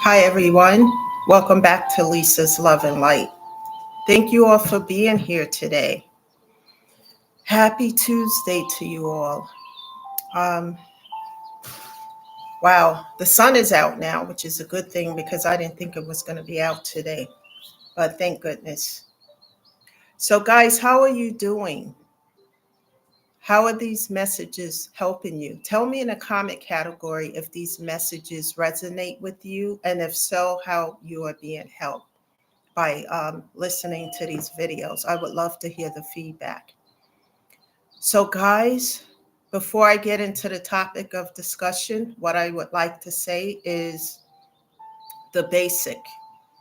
Hi, everyone. Welcome back to Lisa's Love and Light. Thank you all for being here today. Happy Tuesday to you all. Um, wow, the sun is out now, which is a good thing because I didn't think it was going to be out today, but thank goodness. So, guys, how are you doing? How are these messages helping you? Tell me in the comment category if these messages resonate with you, and if so, how you are being helped by listening to these videos. I would love to hear the feedback. So, guys, before I get into the topic of discussion, what I would like to say is the basic: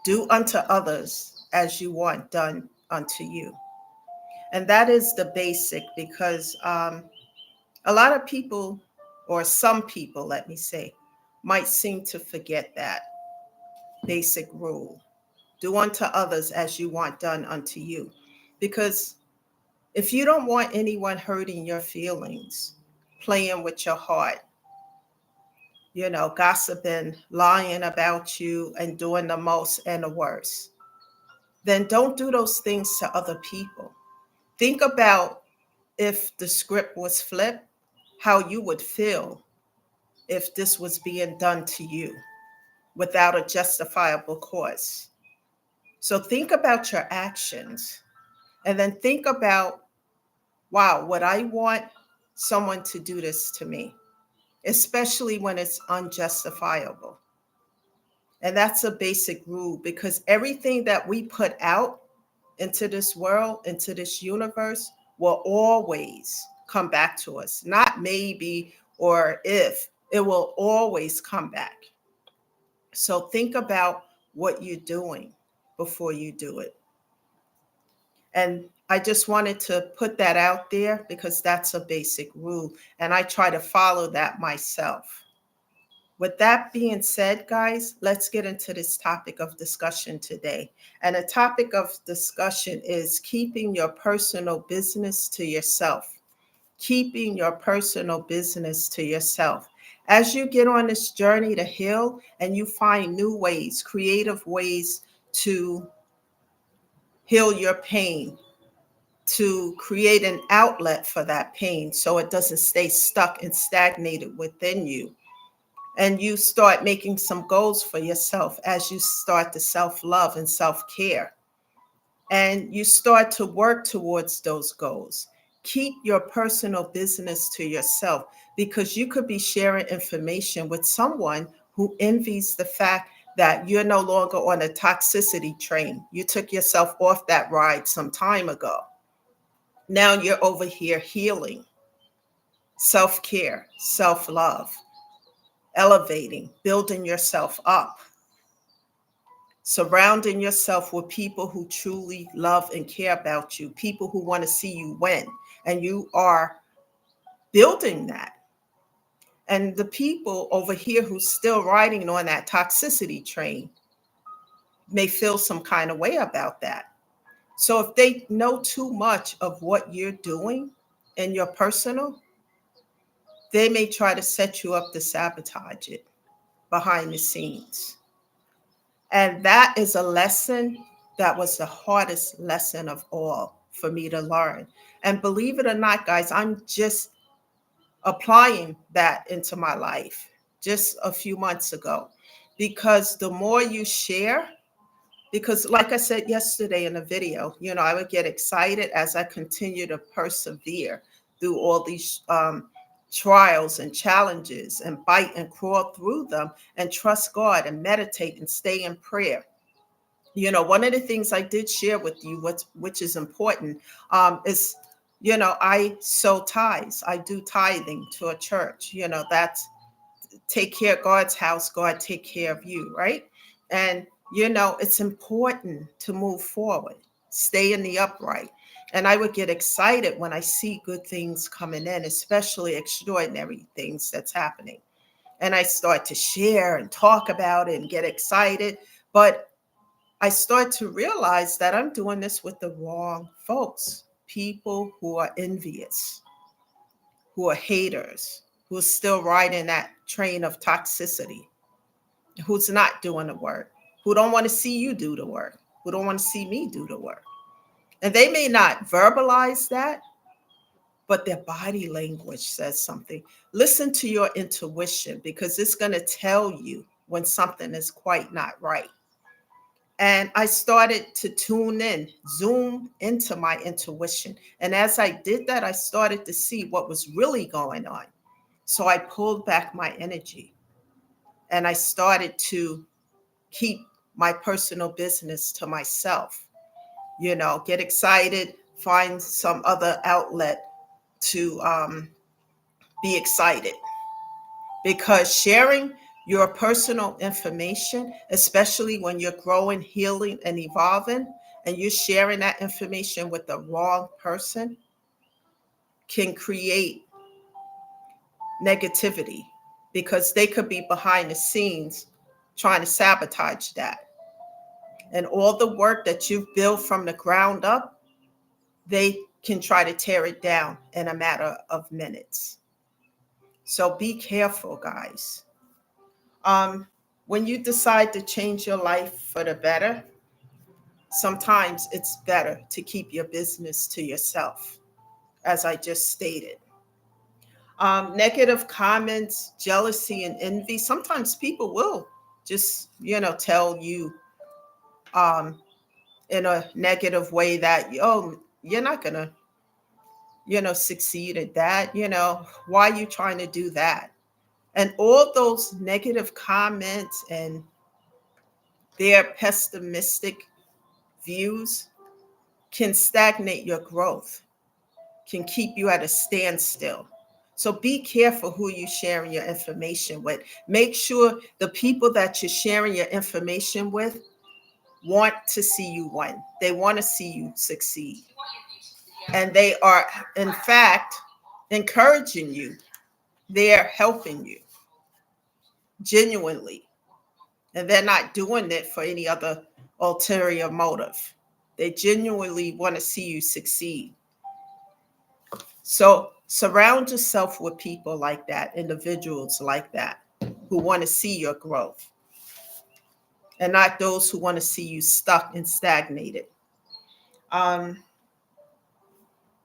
do unto others as you want done unto you. And that is the basic because a lot of people, or some people, let me say, might seem to forget that basic rule: do unto others as you want done unto you. Because if you don't want anyone hurting your feelings, playing with your heart, gossiping, lying about you, and doing the most and the worst, then don't do those things to other people. Think about if the script was flipped, how you would feel if this was being done to you without a justifiable cause. So think about your actions and then think about, wow, would I want someone to do this to me? Especially when it's unjustifiable. And that's a basic rule because everything that we put out into this world, into this universe, will always come back to us. Not maybe or if, it will always come back. So think about what you're doing before you do it. And I just wanted to put that out there because that's a basic rule. And I try to follow that myself. With that being said, guys, let's get into this topic of discussion today. And the topic of discussion is keeping your personal business to yourself. Keeping your personal business to yourself. As you get on this journey to heal and you find new ways, creative ways to heal your pain, to create an outlet for that pain so it doesn't stay stuck and stagnated within you. And you start making some goals for yourself as you start to self-love and self-care. And you start to work towards those goals. Keep your personal business to yourself because you could be sharing information with someone who envies the fact that you're no longer on a toxicity train. You took yourself off that ride some time ago. Now you're over here healing, self-care, self-love, elevating, building yourself up, surrounding yourself with people who truly love and care about you, people who want to see you win, and you are building that. And the people over here who's still riding on that toxicity train may feel some kind of way about that. So if they know too much of what you're doing in your personal, they may try to set you up to sabotage it behind the scenes. And that is a lesson that was the hardest lesson of all for me to learn. And believe it or not, guys, I'm just applying that into my life just a few months ago. Because the more you share, because like I said yesterday in the video, I would get excited as I continue to persevere through all these trials and challenges and bite and crawl through them and trust God and meditate and stay in prayer. One of the things I did share with you, which is important, is, I sow tithes. I do tithing to a church. That's take care of God's house, God take care of you, right? And, it's important to move forward, stay in the upright. And I would get excited when I see good things coming in, especially extraordinary things that's happening. And I start to share and talk about it and get excited. But I start to realize that I'm doing this with the wrong folks, people who are envious, who are haters, who are still riding that train of toxicity. who's not doing the work, who don't want to see you do the work, who don't want to see me do the work. And they may not verbalize that, but their body language says something. Listen to your intuition, because it's going to tell you when something is quite not right. And I started to tune in, zoom into my intuition. And as I did that, I started to see what was really going on. So I pulled back my energy and I started to keep my personal business to myself. Get excited, find some other outlet to be excited, because sharing your personal information, especially when you're growing, healing, and evolving, and you're sharing that information with the wrong person, can create negativity, because they could be behind the scenes trying to sabotage that. And all the work that you've built from the ground up, they can try to tear it down in a matter of minutes. So be careful, guys. When you decide to change your life for the better, sometimes it's better to keep your business to yourself, as I just stated. Negative comments, jealousy, and envy. Sometimes people will just, tell you um, in a negative way that, oh, you're not going to, succeed at that. Why are you trying to do that? And all those negative comments and their pessimistic views can stagnate your growth, can keep you at a standstill. So be careful who you're sharing your information with. Make sure the people that you're sharing your information with want to see you win. They want to see you succeed. And they are, in fact, encouraging you. They're helping you genuinely. And they're not doing it for any other ulterior motive. They genuinely want to see you succeed. So surround yourself with people like that, individuals like that, who want to see your growth, and not those who want to see you stuck and stagnated. Um,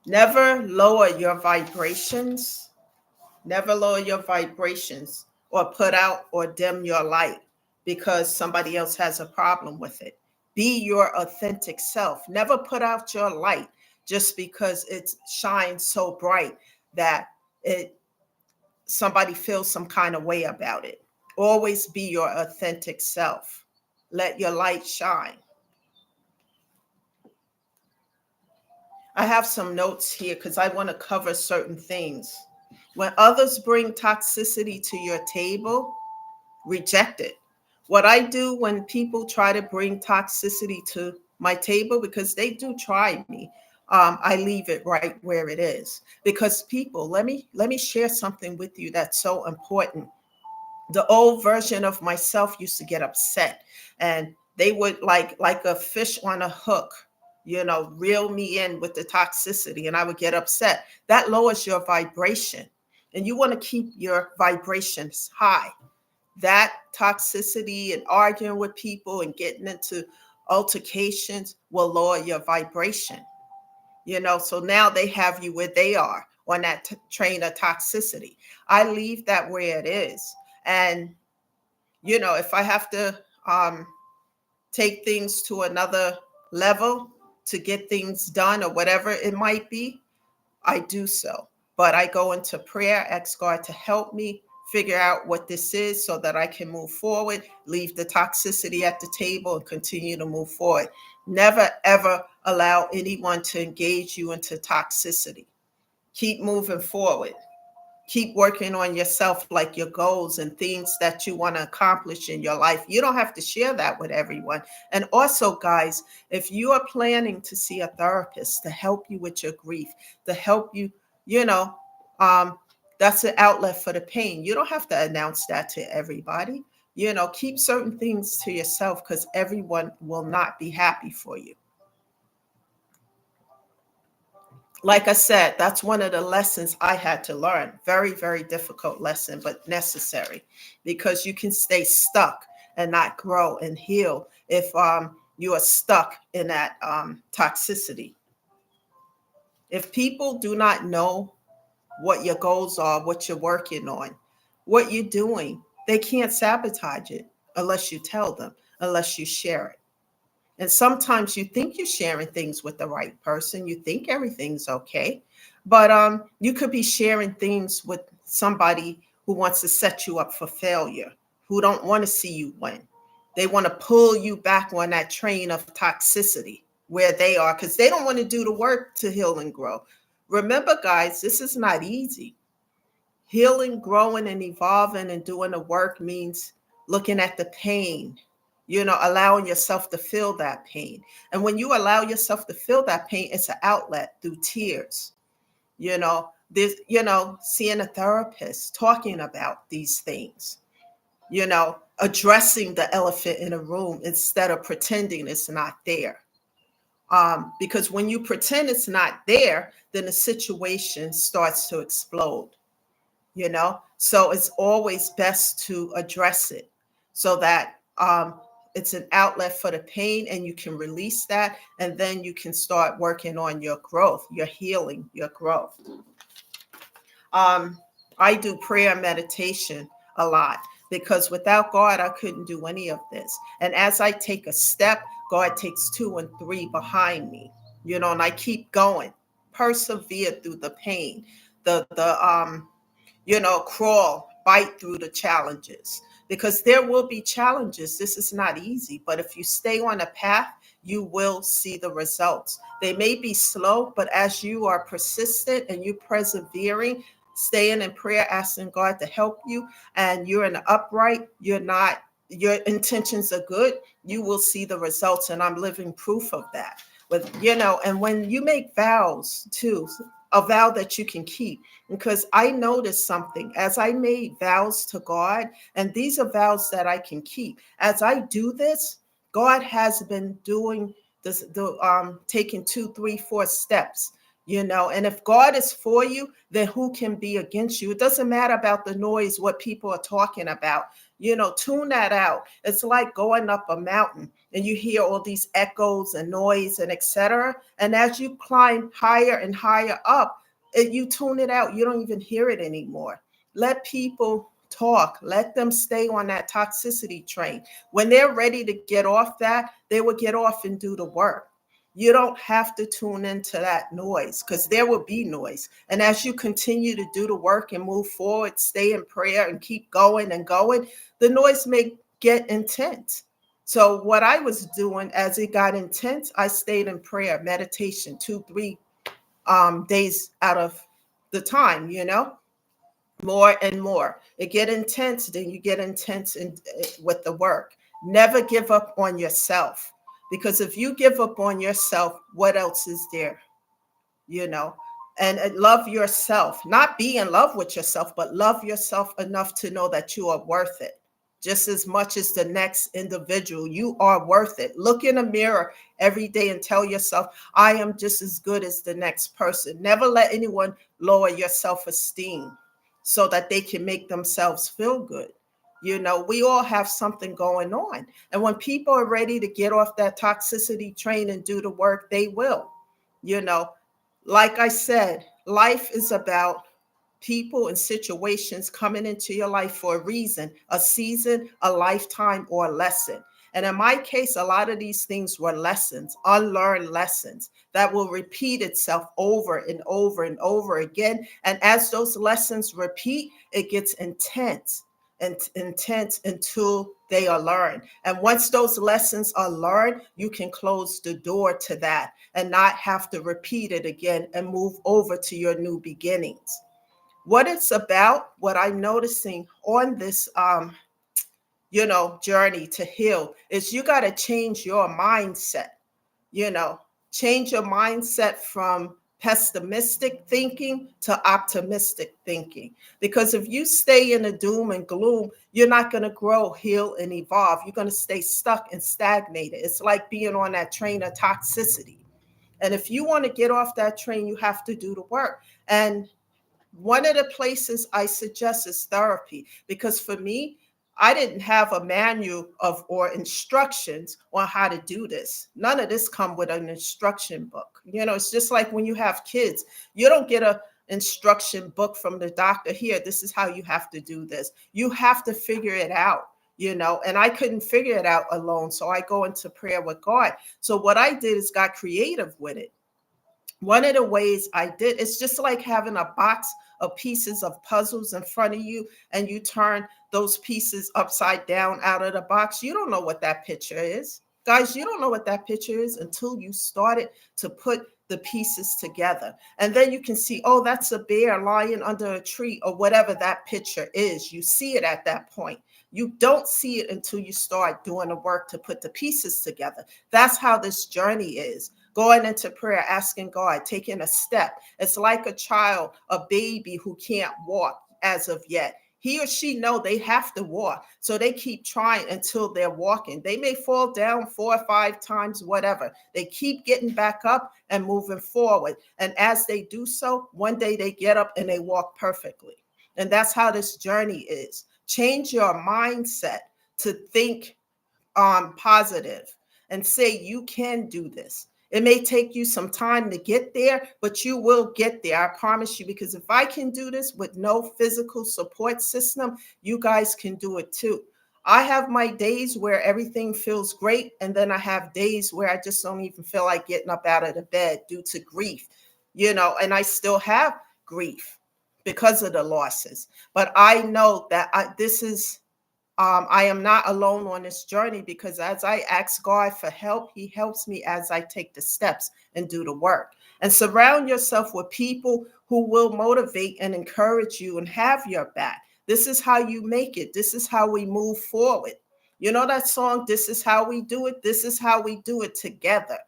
Never lower your vibrations. Never lower your vibrations or put out or dim your light because somebody else has a problem with it. Be your authentic self. Never put out your light just because it shines so bright that it somebody feels some kind of way about it. Always be your authentic self. Let your light shine. I have some notes here because I want to cover certain things. When others bring toxicity to your table, reject it. What I do when people try to bring toxicity to my table, because they do try me, I leave it right where it is. Because people, let me share something with you that's so important. The old version of myself used to get upset, and they would like a fish on a hook, reel me in with the toxicity, and I would get upset. That lowers your vibration, and you want to keep your vibrations high. That toxicity and arguing with people and getting into altercations will lower your vibration. So now they have you where they are on that train of toxicity. I leave that where it is. And, if I have to take things to another level to get things done or whatever it might be, I do so. But I go into prayer, ask God to help me figure out what this is so that I can move forward, leave the toxicity at the table, and continue to move forward. Never, ever allow anyone to engage you into toxicity. Keep moving forward. Keep working on yourself, like your goals and things that you want to accomplish in your life. You don't have to share that with everyone. And also, guys, if you are planning to see a therapist to help you with your grief, to help you, that's an outlet for the pain. You don't have to announce that to everybody. Keep certain things to yourself, because everyone will not be happy for you. Like I said, that's one of the lessons I had to learn. Very, very difficult lesson, but necessary, because you can stay stuck and not grow and heal if you are stuck in that toxicity. If people do not know what your goals are, what you're working on, what you're doing, they can't sabotage it unless you tell them, unless you share it. And sometimes you think you're sharing things with the right person, you think everything's okay, but you could be sharing things with somebody who wants to set you up for failure, who don't want to see you win. They want to pull you back on that train of toxicity where they are, because they don't want to do the work to heal and grow. Remember, guys, this is not easy. Healing, growing, and evolving and doing the work means looking at the pain, allowing yourself to feel that pain. And when you allow yourself to feel that pain, it's an outlet through tears. There's, seeing a therapist, talking about these things, addressing the elephant in a room instead of pretending it's not there. Because when you pretend it's not there, then the situation starts to explode. So it's always best to address it so that it's an outlet for the pain and you can release that, and then you can start working on your growth, your healing, your growth. I do prayer and meditation a lot because without God, I couldn't do any of this. And as I take a step, God takes 2 and 3 behind me, and I keep going, persevere through the pain, the crawl, bite through the challenges, because there will be challenges. This is not easy, but if you stay on a path, you will see the results. They may be slow, but as you are persistent and you persevering, staying in prayer, asking God to help you, and you're in the upright, your intentions are good, you will see the results. And I'm living proof of that. And when you make vows too, a vow that you can keep, because I noticed something as I made vows to God, and these are vows that I can keep. As I do this, God has been doing this, taking 2, 3, 4 steps, and if God is for you, then who can be against you? It doesn't matter about the noise, what people are talking about, tune that out. It's like going up a mountain and you hear all these echoes and noise and etc. And as you climb higher and higher up, you tune it out. You don't even hear it anymore. Let people talk. Let them stay on that toxicity train. When they're ready to get off that, they will get off and do the work. You don't have to tune into that noise, because there will be noise. And as you continue to do the work and move forward, stay in prayer and keep going and going, the noise may get intense. So what I was doing as it got intense, I stayed in prayer, meditation, 2, 3 days out of the time, more and more. It get intense, then you get intense with the work. Never give up on yourself, because if you give up on yourself, what else is there? And love yourself, not be in love with yourself, but love yourself enough to know that you are worth it just as much as the next individual. You are worth it. Look in a mirror every day and tell yourself, I am just as good as the next person. Never let anyone lower your self-esteem so that they can make themselves feel good. We all have something going on. And when people are ready to get off that toxicity train and do the work, they will. Like I said, life is about people and situations coming into your life for a reason, a season, a lifetime, or a lesson. And in my case, a lot of these things were lessons, unlearned lessons that will repeat itself over and over and over again. And as those lessons repeat, it gets intense and intense until they are learned. And once those lessons are learned, you can close the door to that and not have to repeat it again and move over to your new beginnings. What it's about, what I'm noticing on this journey to heal, is you got to change your mindset. Change your mindset from pessimistic thinking to optimistic thinking. Because if you stay in the doom and gloom, you're not going to grow, heal, and evolve. You're going to stay stuck and stagnated. It's like being on that train of toxicity. And if you want to get off that train, you have to do the work. And one of the places I suggest is therapy, because for me, I didn't have a manual of or instructions on how to do this. None of this come with an instruction book. It's just like when you have kids, you don't get a instruction book from the doctor. Here, this is how you have to do this. You have to figure it out. And I couldn't figure it out alone. So I go into prayer with God. So what I did is got creative with it. One of the ways I did, it's just like having a box of pieces of puzzles in front of you, and you turn those pieces upside down out of the box. You don't know what that picture is. Guys, you don't know what that picture is until you started to put the pieces together. And then you can see, oh, that's a bear lying under a tree, or whatever that picture is. You see it at that point. You don't see it until you start doing the work to put the pieces together. That's how this journey is. Going into prayer, asking God, taking a step. It's like a child, a baby who can't walk as of yet. He or she know they have to walk. So they keep trying until they're walking. They may fall down 4 or 5 times, whatever. They keep getting back up and moving forward. And as they do so, one day they get up and they walk perfectly. And that's how this journey is. Change your mindset to think positive and say you can do this. It may take you some time to get there, but you will get there. I promise you, because if I can do this with no physical support system, you guys can do it too. I have my days where everything feels great, and then I have days where I just don't even feel like getting up out of the bed due to grief, and I still have grief because of the losses. But I know that I am not alone on this journey, because as I ask God for help, He helps me as I take the steps and do the work. And surround yourself with people who will motivate and encourage you and have your back. This is how you make it. This is how we move forward. You know that song, This Is How We Do It? This is how we do it together.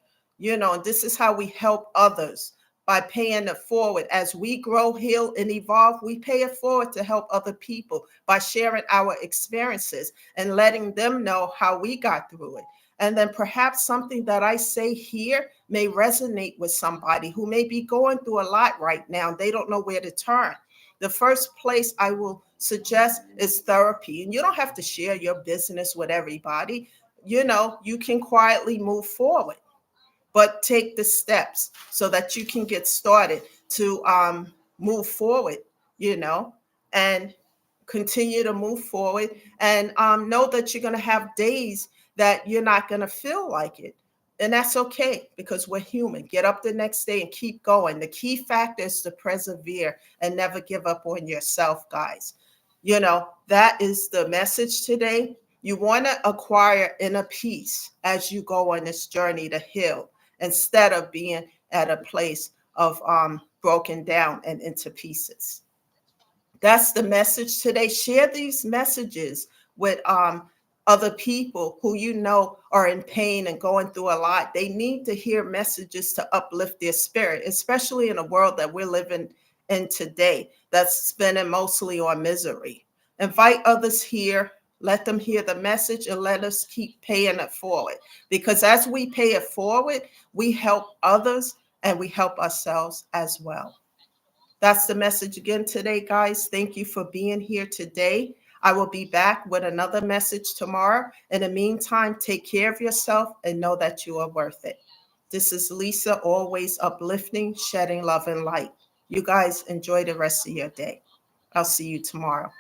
And this is how we help others, by paying it forward. As we grow, heal, and evolve, we pay it forward to help other people by sharing our experiences and letting them know how we got through it. And then perhaps something that I say here may resonate with somebody who may be going through a lot right now. They don't know where to turn. The first place I will suggest is therapy. And you don't have to share your business with everybody. You can quietly move forward, but take the steps so that you can get started to move forward, and continue to move forward, and know that you're going to have days that you're not going to feel like it. And that's okay, because we're human. Get up the next day and keep going. The key factor is to persevere and never give up on yourself, guys. That is the message today. You want to acquire inner peace as you go on this journey to heal, instead of being at a place of broken down and into pieces. That's the message today. Share these messages with other people who are in pain and going through a lot. They need to hear messages to uplift their spirit, especially in a world that we're living in today that's spinning mostly on misery. Invite others here. Let them hear the message, and let us keep paying it forward. Because as we pay it forward, we help others and we help ourselves as well. That's the message again today, guys. Thank you for being here today. I will be back with another message tomorrow. In the meantime, take care of yourself and know that you are worth it. This is Lisa, always uplifting, shedding love and light. You guys enjoy the rest of your day. I'll see you tomorrow.